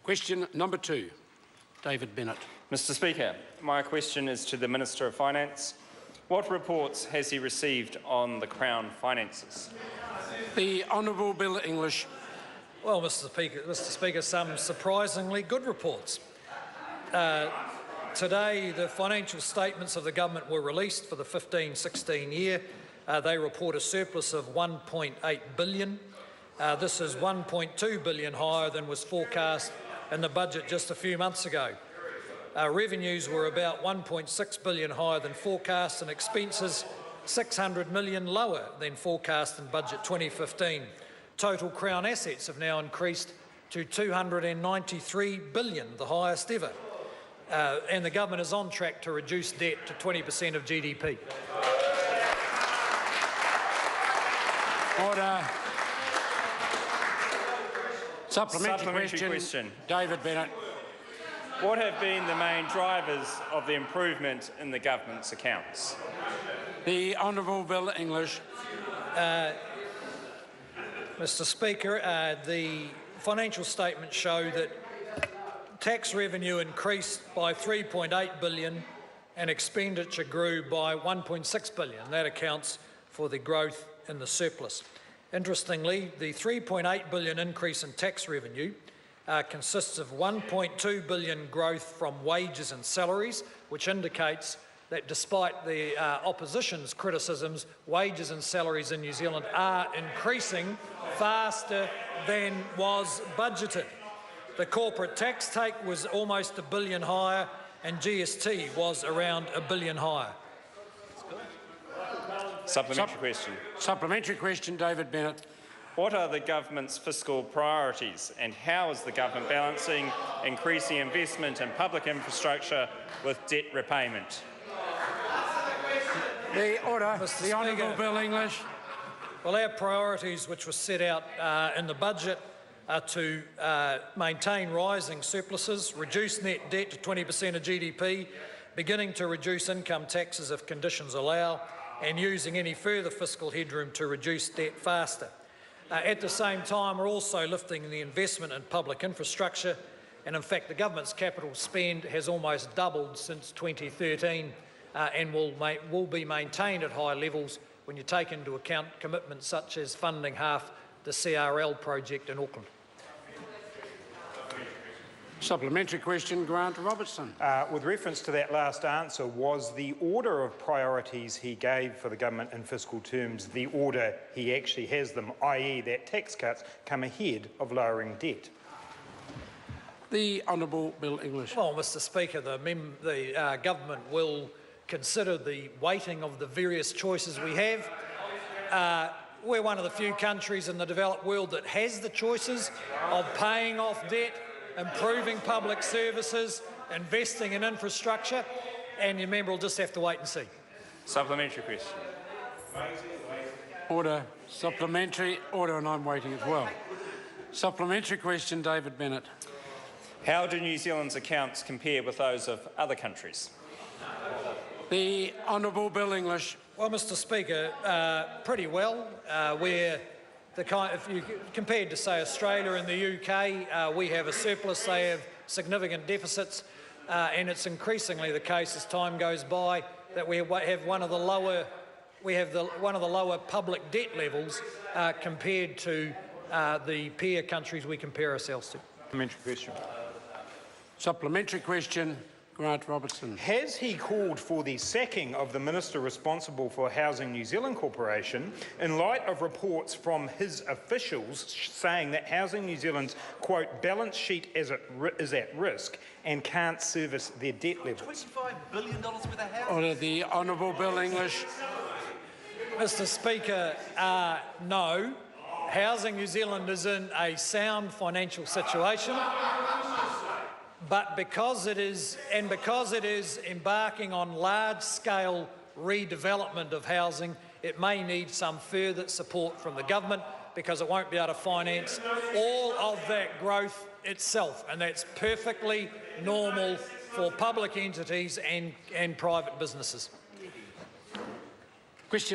Question number 2, David Bennett. Mr Speaker, my question is to the Minister of Finance. What reports has he received on the Crown finances? The Honourable Bill English. Well, Mr Speaker, some surprisingly good reports. Today, the financial statements of the government were released for the 15-16 year. They report a surplus of $1.8 billion. This is $1.2 billion higher than was forecast in the budget just a few months ago. Revenues were about $1.6 billion higher than forecast, and expenses $600 million lower than forecast in budget 2015. Total Crown assets have now increased to $293 billion, the highest ever. And the government is on track to reduce debt to 20% of GDP. Order. Supplementary question. David Bennett. What have been the main drivers of the improvement in the government's accounts? The Honourable Bill English. Mr Speaker, the financial statements show that tax revenue increased by $3.8 billion and expenditure grew by $1.6 billion. That accounts for the growth in the surplus. Interestingly, the $3.8 billion increase in tax revenue consists of $1.2 billion growth from wages and salaries, which indicates that despite the opposition's criticisms, wages and salaries in New Zealand are increasing faster than was budgeted. The corporate tax take was almost $1 billion higher, and GST was around $1 billion higher. Supplementary question. Supplementary question, David Bennett. What are the government's fiscal priorities, and how is the government balancing increasing investment in public infrastructure with debt repayment? The order. The Honourable Bill English. Well, our priorities, which were set out in the budget, are to maintain rising surpluses, reduce net debt to 20% of GDP, beginning to reduce income taxes if conditions allow, and using any further fiscal headroom to reduce debt faster. At the same time, we're also lifting the investment in public infrastructure, and in fact the government's capital spend has almost doubled since 2013 and will be maintained at high levels when you take into account commitments such as funding half the CRL project in Auckland. Supplementary question, Grant Robertson. With reference to that last answer, was the order of priorities he gave for the government in fiscal terms the order he actually has them, i.e. that tax cuts come ahead of lowering debt? The Honourable Bill English. Well, Mr Speaker, the government will consider the weighting of the various choices we have. We're one of the few countries in the developed world that has the choices of paying off debt, improving public services, investing in infrastructure, and your member will just have to wait and see. Supplementary question. Order. Supplementary. Order, and I'm waiting as well. Supplementary question, David Bennett. How do New Zealand's accounts compare with those of other countries? The Honourable Bill English. Well, Mr Speaker, pretty well. If you compared to, say, Australia and the UK, we have a surplus, they have significant deficits, and it's increasingly the case as time goes by that we have one of the lower public debt levels compared to the peer countries we compare ourselves to. Supplementary question. Supplementary question, Grant Robertson. Has he called for the sacking of the Minister responsible for Housing New Zealand Corporation in light of reports from his officials saying that Housing New Zealand's, quote, balance sheet is at risk and can't service their debt levels? $25 billion worth of housing. Order. The Honourable Bill English. Mr Speaker, no. Housing New Zealand is in a sound financial situation. But because it is embarking on large-scale redevelopment of housing, it may need some further support from the government because it won't be able to finance all of that growth itself, and that's perfectly normal for public entities and private businesses. Question